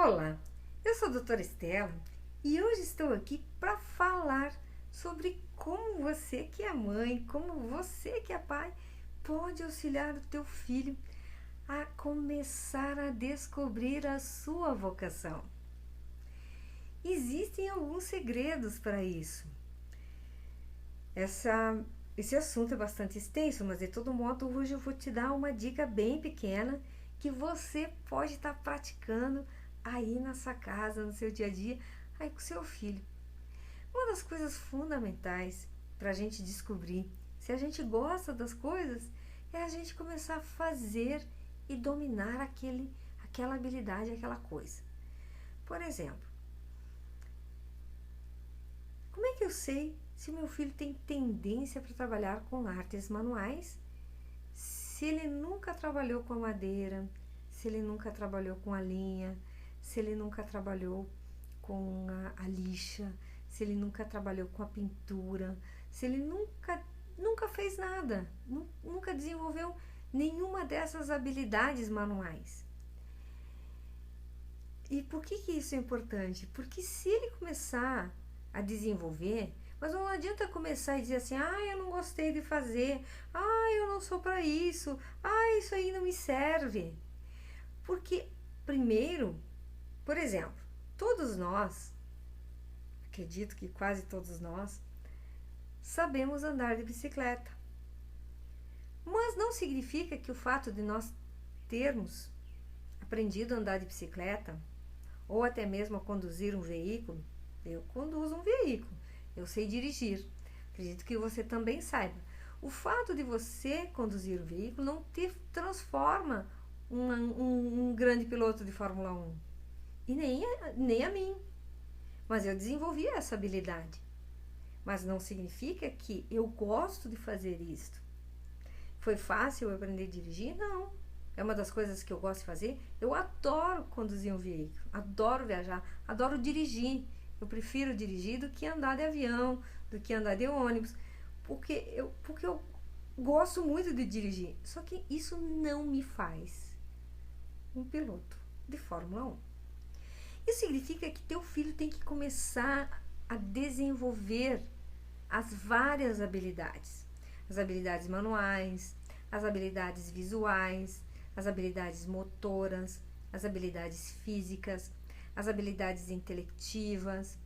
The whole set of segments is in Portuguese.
Olá, eu sou a doutora Estela e hoje estou aqui para falar sobre como você que é mãe, como você que é pai, pode auxiliar o teu filho a começar a descobrir a sua vocação. Existem alguns segredos para isso. Esse assunto é bastante extenso, mas de todo modo hoje eu vou te dar uma dica bem pequena que você pode estar praticando aí na sua casa, no seu dia a dia, aí com o seu filho. Uma das coisas fundamentais para a gente descobrir se a gente gosta das coisas é a gente começar a fazer e dominar aquela habilidade, aquela coisa. Por exemplo, como é que eu sei se meu filho tem tendência para trabalhar com artes manuais, se ele nunca trabalhou com a madeira, se ele nunca trabalhou com a linha, se ele nunca trabalhou com a lixa, se ele nunca trabalhou com a pintura, se ele nunca fez nada, nunca desenvolveu nenhuma dessas habilidades manuais. E por que isso é importante? Porque se ele começar a desenvolver, mas não adianta começar e dizer assim, eu não gostei de fazer, eu não sou para isso, isso aí não me serve. Porque, primeiro, por exemplo, todos nós, acredito que quase todos nós, sabemos andar de bicicleta. Mas não significa que o fato de nós termos aprendido a andar de bicicleta, ou até mesmo a conduzir um veículo, eu conduzo um veículo, eu sei dirigir, acredito que você também saiba. O fato de você conduzir um veículo não te transforma um grande piloto de Fórmula 1, e nem a mim, mas eu desenvolvi essa habilidade. Mas não significa que eu gosto de fazer isto. Foi fácil eu aprender a dirigir? Não. É uma das coisas que eu gosto de fazer. Eu adoro conduzir um veículo, adoro viajar, adoro dirigir. Eu prefiro dirigir do que andar de avião, do que andar de ônibus, porque eu gosto muito de dirigir. Só que isso não me faz um piloto de Fórmula 1. Isso significa que teu filho tem que começar a desenvolver as várias habilidades. As habilidades manuais, as habilidades visuais, as habilidades motoras, as habilidades físicas, as habilidades intelectivas.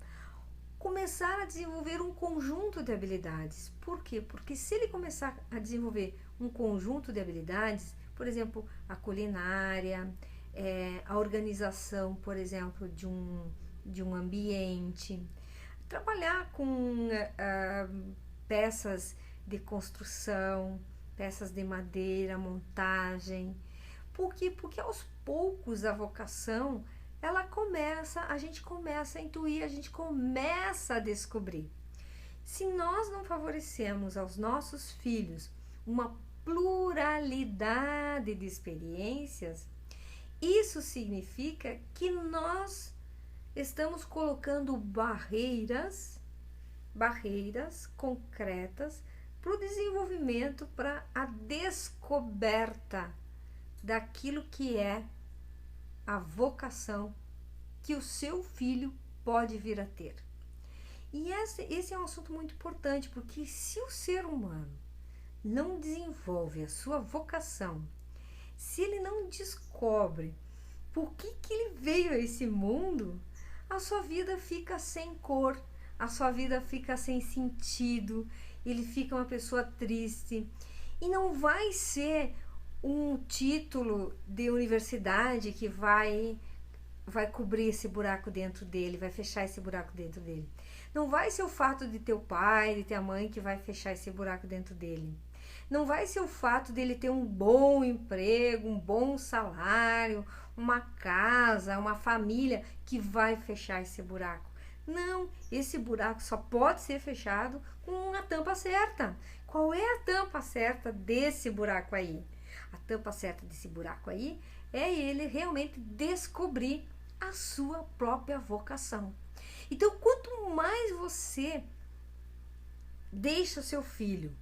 Começar a desenvolver um conjunto de habilidades. Por quê? Porque se ele começar a desenvolver um conjunto de habilidades, por exemplo, a culinária, a organização, por exemplo, de um ambiente, trabalhar com peças de construção, peças de madeira, montagem. Por quê? Porque aos poucos a vocação, a gente começa a intuir, a gente começa a descobrir. Se nós não favorecemos aos nossos filhos uma pluralidade de experiências, isso significa que nós estamos colocando barreiras concretas para o desenvolvimento, para a descoberta daquilo que é a vocação que o seu filho pode vir a ter. E esse é um assunto muito importante, porque se o ser humano não desenvolve a sua vocação, se ele não descobre por que ele veio a esse mundo, a sua vida fica sem cor, a sua vida fica sem sentido, ele fica uma pessoa triste. E não vai ser um título de universidade que vai cobrir esse buraco dentro dele, vai fechar esse buraco dentro dele. Não vai ser o fato de ter o pai, de ter a mãe que vai fechar esse buraco dentro dele. Não vai ser o fato dele ter um bom emprego, um bom salário, uma casa, uma família que vai fechar esse buraco. Não, esse buraco só pode ser fechado com a tampa certa. Qual é a tampa certa desse buraco aí? A tampa certa desse buraco aí é ele realmente descobrir a sua própria vocação. Então, quanto mais você deixa o seu filho,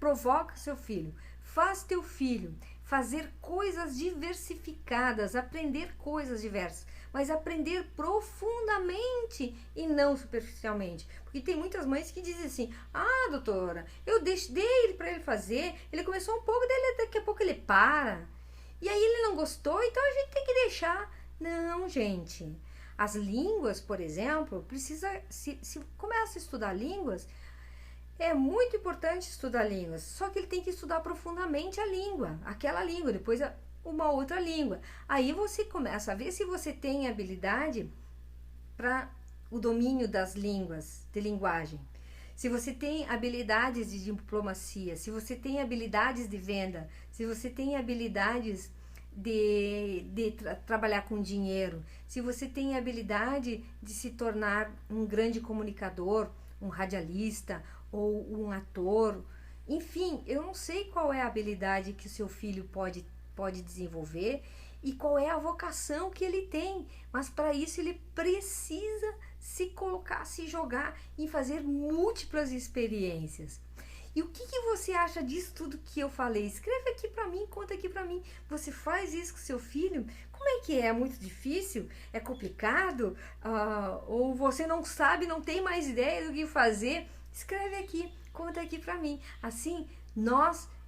provoca seu filho, faz teu filho fazer coisas diversificadas, aprender coisas diversas, mas aprender profundamente e não superficialmente. Porque tem muitas mães que dizem assim: ah, doutora, eu dei ele para ele fazer, ele começou um pouco, daqui a pouco ele para. E aí ele não gostou, então a gente tem que deixar. Não, gente. As línguas, por exemplo, se começa a estudar línguas, é muito importante estudar línguas, só que ele tem que estudar profundamente a língua, aquela língua, depois uma outra língua. Aí você começa a ver se você tem habilidade para o domínio das línguas, de linguagem. Se você tem habilidades de diplomacia, se você tem habilidades de venda, se você tem habilidades de trabalhar com dinheiro, se você tem habilidade de se tornar um grande comunicador, um radialista ou um ator, enfim, eu não sei qual é a habilidade que o seu filho pode desenvolver e qual é a vocação que ele tem, mas para isso ele precisa se colocar, se jogar e fazer múltiplas experiências. E o que você acha disso tudo que eu falei? Escreve aqui para mim, conta aqui para mim. Você faz isso com seu filho? Como é que é? É muito difícil? É complicado? Ou você não sabe, não tem mais ideia do que fazer? Escreve aqui, conta aqui para mim. Assim,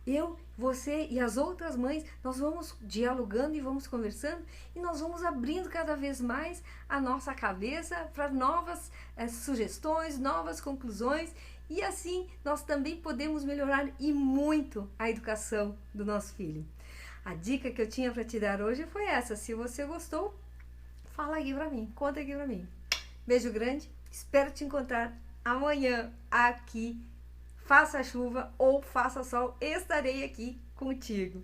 eu, você e as outras mães, nós vamos dialogando e vamos conversando e nós vamos abrindo cada vez mais a nossa cabeça para novas sugestões, novas conclusões. E assim nós também podemos melhorar e muito a educação do nosso filho. A dica que eu tinha para te dar hoje foi essa. Se você gostou, fala aqui para mim, conta aqui para mim. Beijo grande, espero te encontrar amanhã aqui. Faça chuva ou faça sol, estarei aqui contigo.